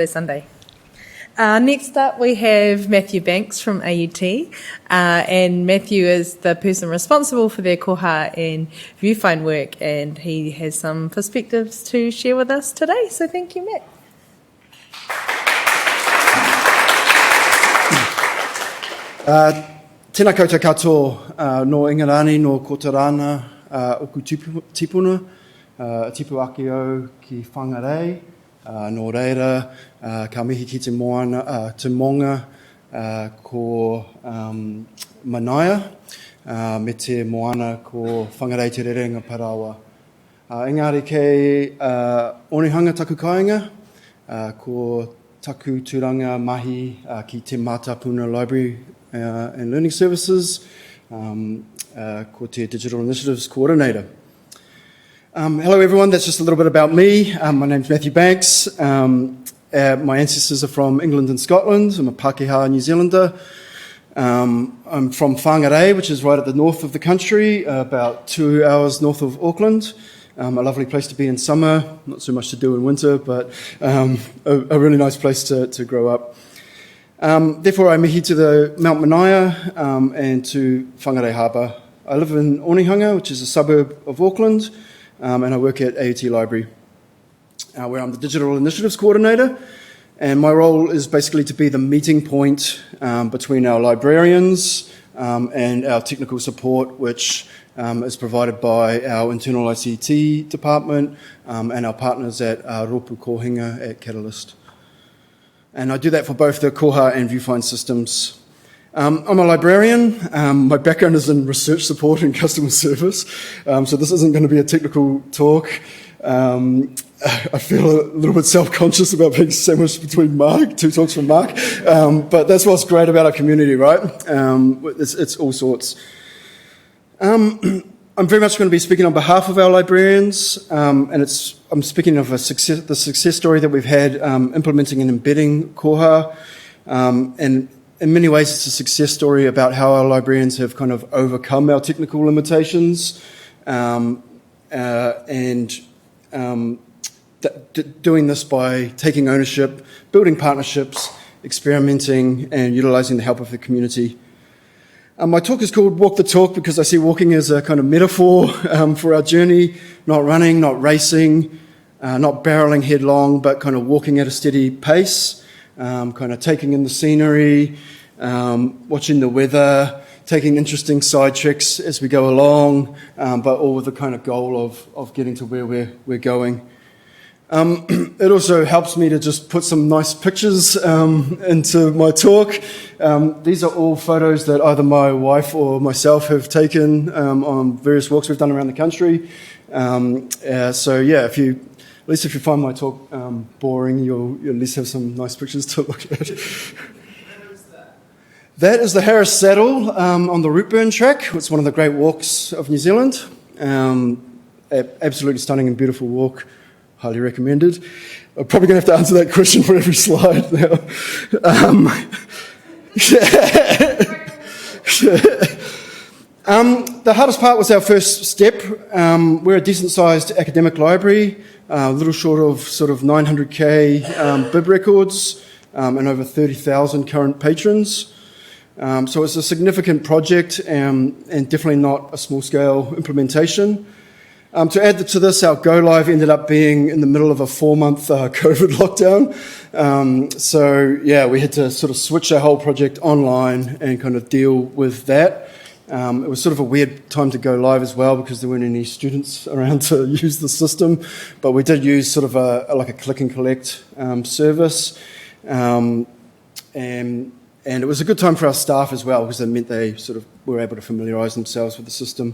Sunday. Next up, we have Matthew Banks from AUT, and Matthew is the person responsible for their koha and viewfind work, and he has some perspectives to share with us today. So thank you, Matt. Tēnā koutou katoa no Ingarani, no Kotarana, oku tipuna, tipu ake au ki whangarei, nō reira, ka mihi ki te moana, te monga ko manaia, me te moana ko whangarei te rerenga parawa. Engari kei onehanga taku kāinga, ko taku turanga mahi ki te Mātāpuna Library and Learning Services, ko te Digital Initiatives Coordinator. Hello everyone, that's just a little bit about me. My name's Matthew Banks. My ancestors are from England and Scotland. I'm a Pākehā New Zealander. I'm from Whangarei, which is right at the north of the country, about 2 hours north of Auckland. A lovely place to be in summer, not so much to do in winter, but a really nice place to grow up. Therefore, I mihi to the Mount Manaia and to Whangarei Harbour. I live in Onehunga, which is a suburb of Auckland, and I work at AUT Library, where I'm the Digital Initiatives Coordinator, and my role is basically to be the meeting point between our librarians and our technical support, which is provided by our internal ICT department and our partners at Ropu Kohinga at Catalyst. And I do that for both the koha and viewfind systems. I'm a librarian. My background is in research support and customer service, so this isn't going to be a technical talk. I feel a little bit self-conscious about being sandwiched between two talks from Mark, but that's what's great about our community, right? It's all sorts. I'm very much going to be speaking on behalf of our librarians, and I'm speaking of the success story that we've had implementing and embedding koha, and in many ways it's a success story about how our librarians have kind of overcome our technical limitations and doing this by taking ownership, building partnerships, experimenting, and utilising the help of the community. My talk is called Walk the Talk because I see walking as a kind of metaphor for our journey, not running, not racing, not barreling headlong, but kind of walking at a steady pace, kind of taking in the scenery, watching the weather, taking interesting side tricks as we go along, but all with the kind of goal of getting to where we're going. It also helps me to just put some nice pictures into my talk. These are all photos that either my wife or myself have taken on various walks we've done around the country. So yeah, at least if you find my talk boring, you'll at least have some nice pictures to look at. That is the Harris Saddle on the Rootburn track. It's one of the great walks of New Zealand. Absolutely stunning and beautiful walk. Highly recommended. I'm probably going to have to answer that question for every slide now. The hardest part was our first step. We're a decent-sized academic library, a little short of sort of 900k bib records and over 30,000 current patrons. So it's a significant project and definitely not a small-scale implementation. To add to this, our go-live ended up being in the middle of a 4-month COVID lockdown. So yeah, we had to sort of switch our whole project online and kind of deal with that. It was sort of a weird time to go live as well because there weren't any students around to use the system, but we did use sort of like a click and collect service. And it was a good time for our staff as well because it meant they sort of were able to familiarise themselves with the system.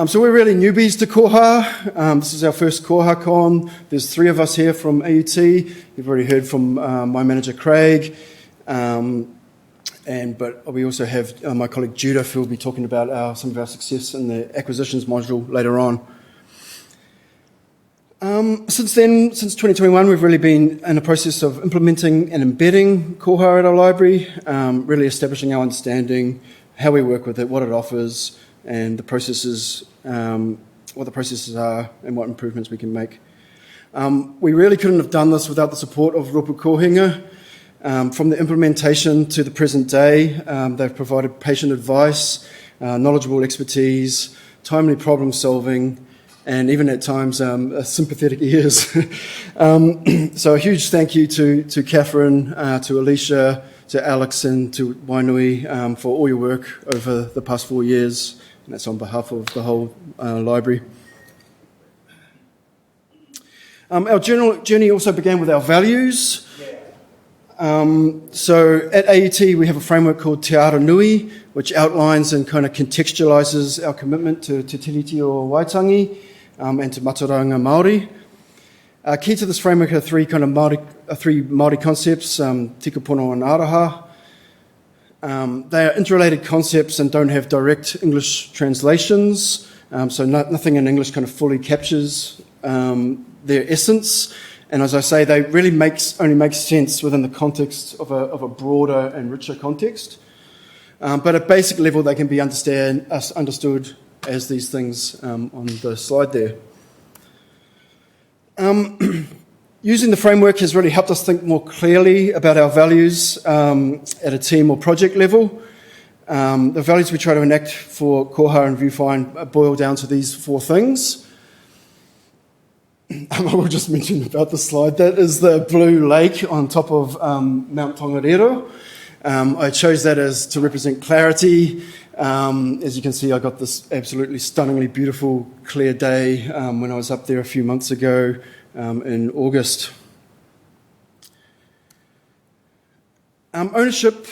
So we're really newbies to Koha. This is our first Kohacon. There's 3 of us here from AUT. You've already heard from my manager Craig, but we also have my colleague Judith who will be talking about some of our success in the acquisitions module later on. Since 2021, we've really been in a process of implementing and embedding Koha at our library, really establishing our understanding, how we work with it, what it offers, and the processes, what the processes are and what improvements we can make. We really couldn't have done this without the support of Ropu Kohinga. From the implementation to the present day, they've provided patient advice, knowledgeable expertise, timely problem solving, and even at times sympathetic ears. So a huge thank you to Catherine, to Alicia, to Alex, and to Wainui for all your work over the past 4 years, and that's on behalf of the whole library. Our journey also began with our values. So at AUT we have a framework called Te Ara Nui, which outlines and kind of contextualises our commitment to Te Tiriti o Waitangi and to Mataranga Māori. Key to this framework are three Māori concepts, tika pono and araha. They are interrelated concepts and don't have direct English translations, so nothing in English kind of fully captures their essence. And as I say, they really only make sense within the context of a broader and richer context. But at basic level, they can be understood as these things on the slide there. Using the framework has really helped us think more clearly about our values at a team or project level. The values we try to enact for Koha and Viewfind boil down to these 4 things. I will just mention about the slide. That is the blue lake on top of Mount Tongariro. I chose that to represent clarity. As you can see, I got this absolutely stunningly beautiful, clear day when I was up there a few months ago in August. Ownership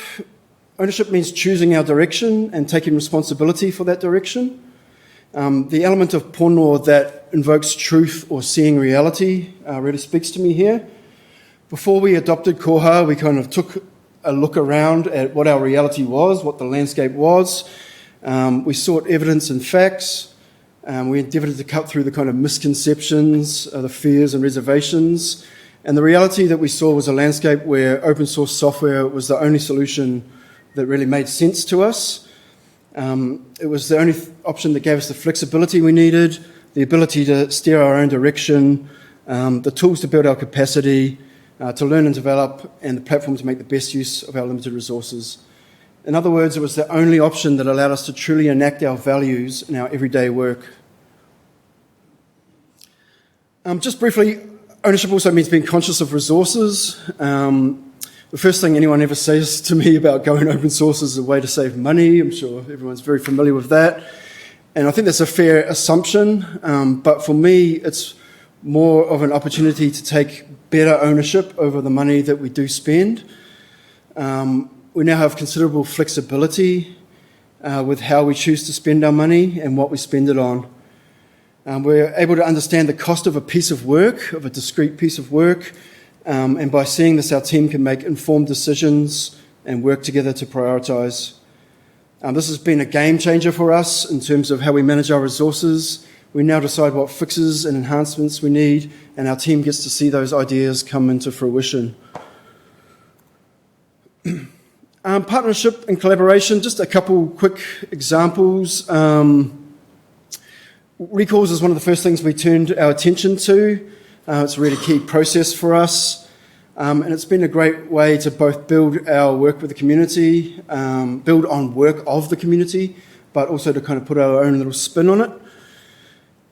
means choosing our direction and taking responsibility for that direction. The element of pono that invokes truth or seeing reality really speaks to me here. Before we adopted Koha, we kind of took a look around at what our reality was, what the landscape was. We sought evidence and facts. We endeavoured to cut through the kind of misconceptions, the fears and reservations. And the reality that we saw was a landscape where open source software was the only solution that really made sense to us. It was the only option that gave us the flexibility we needed, the ability to steer our own direction, the tools to build our capacity, to learn and develop, and the platform to make the best use of our limited resources. In other words, it was the only option that allowed us to truly enact our values in our everyday work. Just briefly, ownership also means being conscious of resources. The first thing anyone ever says to me about going open source is a way to save money. I'm sure everyone's very familiar with that. And I think that's a fair assumption. But for me, it's more of an opportunity to take better ownership over the money that we do spend. We now have considerable flexibility with how we choose to spend our money and what we spend it on. We're able to understand the cost of a piece of work, of a discrete piece of work, and by seeing this, our team can make informed decisions and work together to prioritise. This has been a game changer for us in terms of how we manage our resources. We now decide what fixes and enhancements we need, and our team gets to see those ideas come into fruition. Partnership and collaboration, just a couple quick examples. Recalls is one of the first things we turned our attention to. It's a really key process for us. And it's been a great way to both build our work with the community, build on work of the community, but also to kind of put our own little spin on it.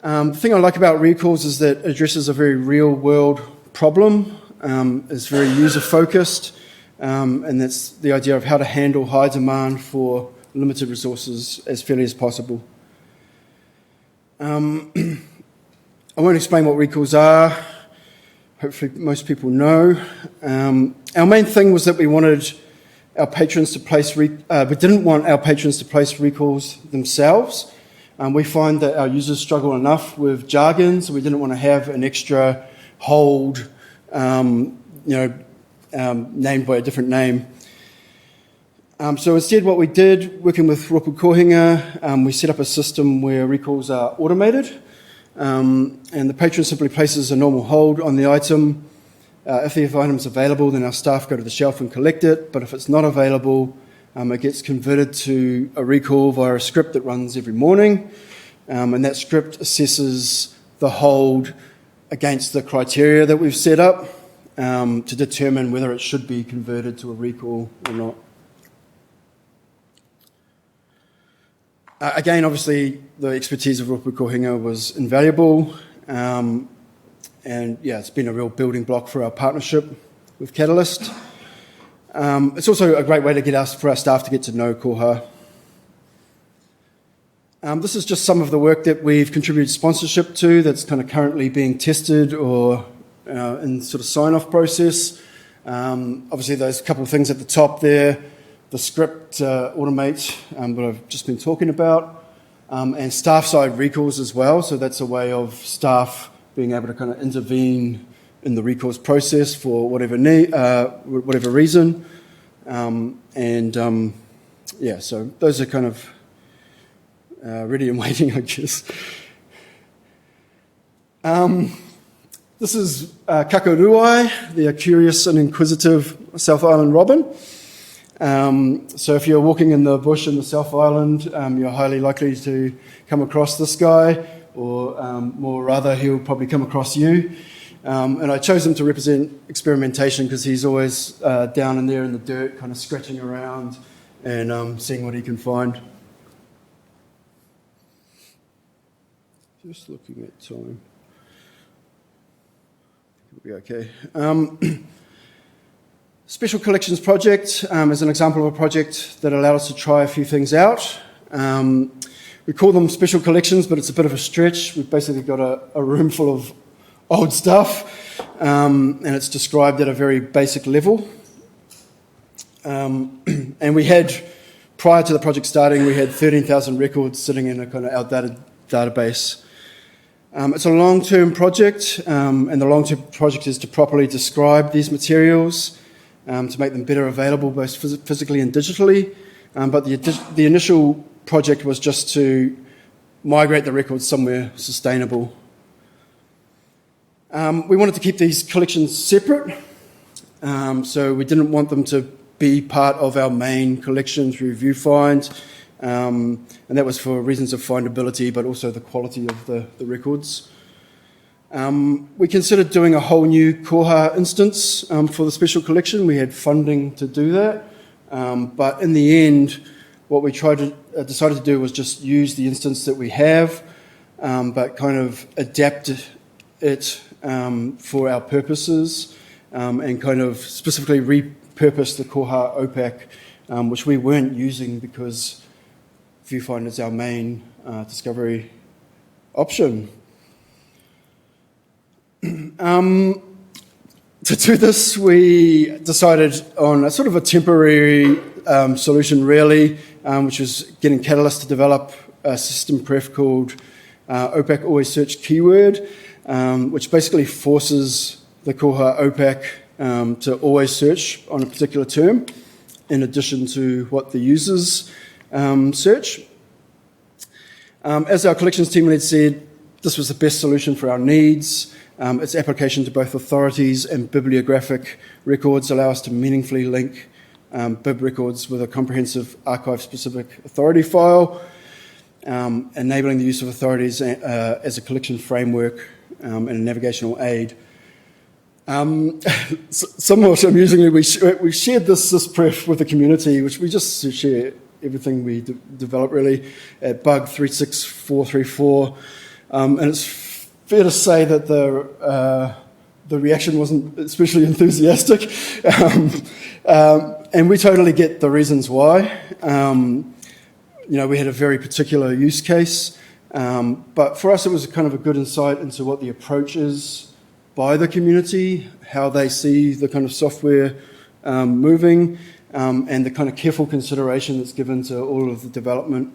The thing I like about Recalls is that it addresses a very real-world problem. It's very user-focused, and that's the idea of how to handle high demand for limited resources as fairly as possible. I won't explain what recalls are. Hopefully most people know. Our main thing was that we wanted our patrons to place, we didn't want our patrons to place recalls themselves. We find that our users struggle enough with jargon, so we didn't want to have an extra hold, named by a different name. So instead what we did, working with Ropu Kohinga, we set up a system where recalls are automated, and the patron simply places a normal hold on the item. If the item is available, then our staff go to the shelf and collect it, but if it's not available, it gets converted to a recall via a script that runs every morning, and that script assesses the hold against the criteria that we've set up to determine whether it should be converted to a recall or not. Again, obviously, the expertise of Rupu Kohinga was invaluable, and yeah, it's been a real building block for our partnership with Catalyst. It's also a great way for our staff to get to know Koha. This is just some of the work that we've contributed sponsorship to that's kind of currently being tested or in sort of sign-off process. Obviously, there's a couple of things at the top there. The script automate what I've just been talking about, and staff-side recalls as well. So that's a way of staff being able to kind of intervene in the recalls process for whatever reason. Yeah, so those are kind of ready and waiting, I guess. This is Kakaruai, the curious and inquisitive South Island robin. So if you're walking in the bush in the South Island, you're highly likely to come across this guy, or more rather, he'll probably come across you. And I chose him to represent experimentation because he's always down in there in the dirt, kind of scratching around and seeing what he can find. Just looking at time. We'll be okay. Special Collections Project is an example of a project that allowed us to try a few things out. We call them special collections, but it's a bit of a stretch. We've basically got a room full of old stuff, and it's described at a very basic level. And we had, prior to the project starting, we had 13,000 records sitting in a kind of outdated database. It's a long-term project, and the long-term project is to properly describe these materials, to make them better available both physically and digitally. But the initial project was just to migrate the records somewhere sustainable. We wanted to keep these collections separate, so we didn't want them to be part of our main collection through Viewfind, and that was for reasons of findability, but also the quality of the records. We considered doing a whole new Koha instance for the special collection. We had funding to do that, but in the end, what we decided to do was just use the instance that we have, but kind of adapt it for our purposes, and kind of specifically repurpose the Koha OPAC, which we weren't using because Viewfind is our main discovery option. To do this, we decided on a sort of a temporary solution, really, which was getting Catalyst to develop a system pref called OPAC Always Search Keyword, which basically forces the Koha OPAC to always search on a particular term, in addition to what the users search. As our collections team had said, this was the best solution for our needs. Its application to both authorities and bibliographic records allow us to meaningfully link bib records with a comprehensive archive-specific authority file, enabling the use of authorities as a collection framework and a navigational aid. Somewhat amusingly, we shared this pref with the community, which we just share everything we develop really at bug 36434, and it's fair to say that the reaction wasn't especially enthusiastic, and we totally get the reasons why. We had a very particular use case, but for us it was kind of a good insight into what the approach is by the community, how they see the kind of software moving, and the kind of careful consideration that's given to all of the development.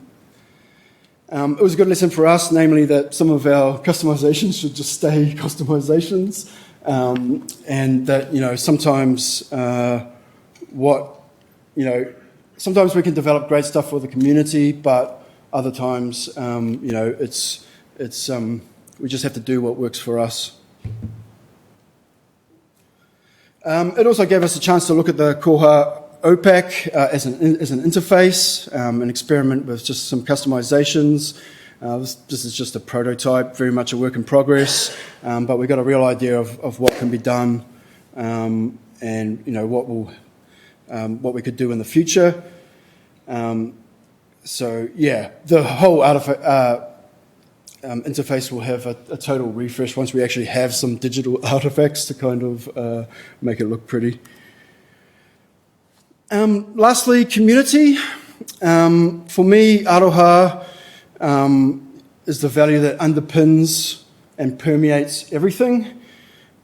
It was a good lesson for us, namely that some of our customizations should just stay customizations, and that sometimes sometimes we can develop great stuff for the community, but other times we just have to do what works for us. It also gave us a chance to look at the Koha OPAC as an interface, and experiment with just some customizations. This is just a prototype, very much a work in progress, but we've got a real idea of what can be done and what we could do in the future. So yeah, the whole interface will have a total refresh once we actually have some digital artifacts to kind of make it look pretty. Lastly, community. For me, aroha is the value that underpins and permeates everything.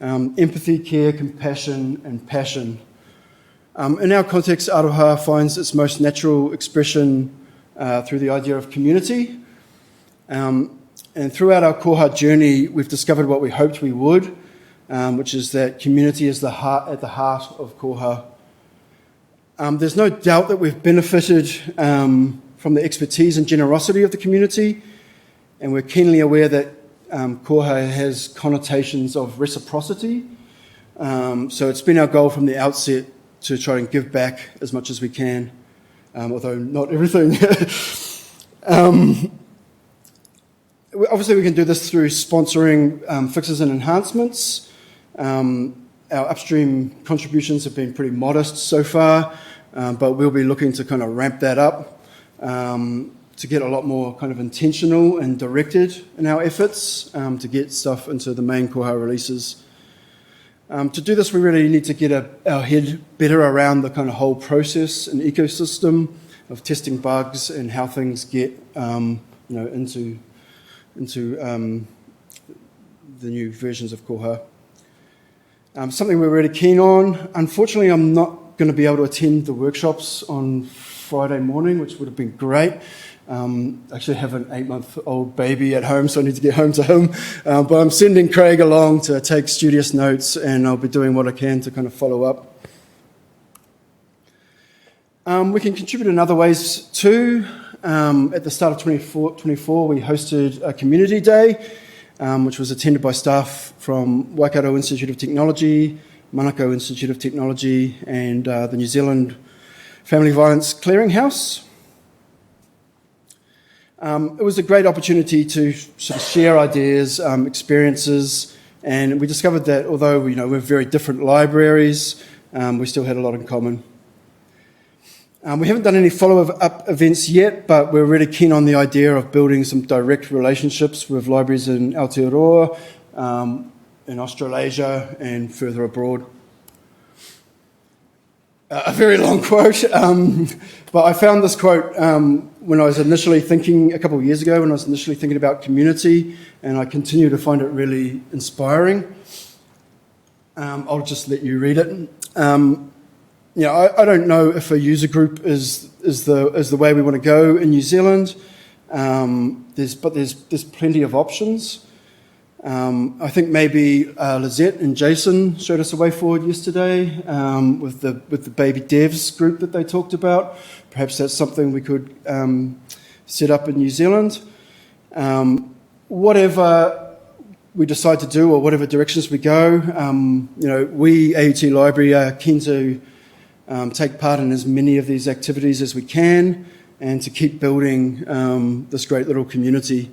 Empathy, care, compassion, and passion. In our context, aroha finds its most natural expression through the idea of community. And throughout our koha journey, we've discovered what we hoped we would, which is that community is at the heart of koha. There's no doubt that we've benefited from the expertise and generosity of the community, and we're keenly aware that koha has connotations of reciprocity. So it's been our goal from the outset to try and give back as much as we can, although not everything. Obviously, we can do this through sponsoring fixes and enhancements. Our upstream contributions have been pretty modest so far, but we'll be looking to kind of ramp that up to get a lot more kind of intentional and directed in our efforts to get stuff into the main koha releases. To do this, we really need to get our head better around the kind of whole process and ecosystem of testing bugs and how things get into the new versions of Koha. Something we're really keen on. Unfortunately, I'm not going to be able to attend the workshops on Friday morning, which would have been great. I actually have an 8-month-old baby at home, so I need to get home to him. But I'm sending Craig along to take studious notes, and I'll be doing what I can to kind of follow up. We can contribute in other ways too. At the start of 2024, we hosted a community day, which was attended by staff from Waikato Institute of Technology, Manukau Institute of Technology, and the New Zealand Family Violence Clearinghouse. It was a great opportunity to sort of share ideas, experiences, and we discovered that although we're very different libraries, we still had a lot in common. We haven't done any follow-up events yet, but we're really keen on the idea of building some direct relationships with libraries in Aotearoa, in Australasia, and further abroad. A very long quote, but I found this quote when I was initially thinking, a couple of years ago, when I was initially thinking about community, and I continue to find it really inspiring. I'll just let you read it. I don't know if a user group is the way we want to go in New Zealand, but there's plenty of options. I think maybe Lizette and Jason showed us a way forward yesterday with the baby devs group that they talked about. Perhaps that's something we could set up in New Zealand. Whatever we decide to do or whatever directions we go, we AUT Library are keen to take part in as many of these activities as we can and to keep building this great little community.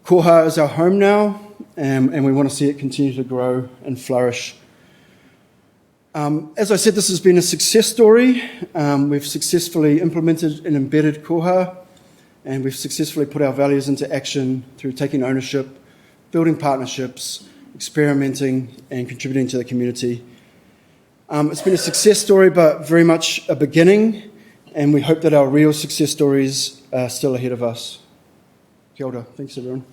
Koha is our home now, and we want to see it continue to grow and flourish. As I said, this has been a success story. We've successfully implemented and embedded Koha, and we've successfully put our values into action through taking ownership, building partnerships, experimenting, and contributing to the community. It's been a success story, but very much a beginning, and we hope that our real success stories are still ahead of us. Kia ora. Thanks, everyone.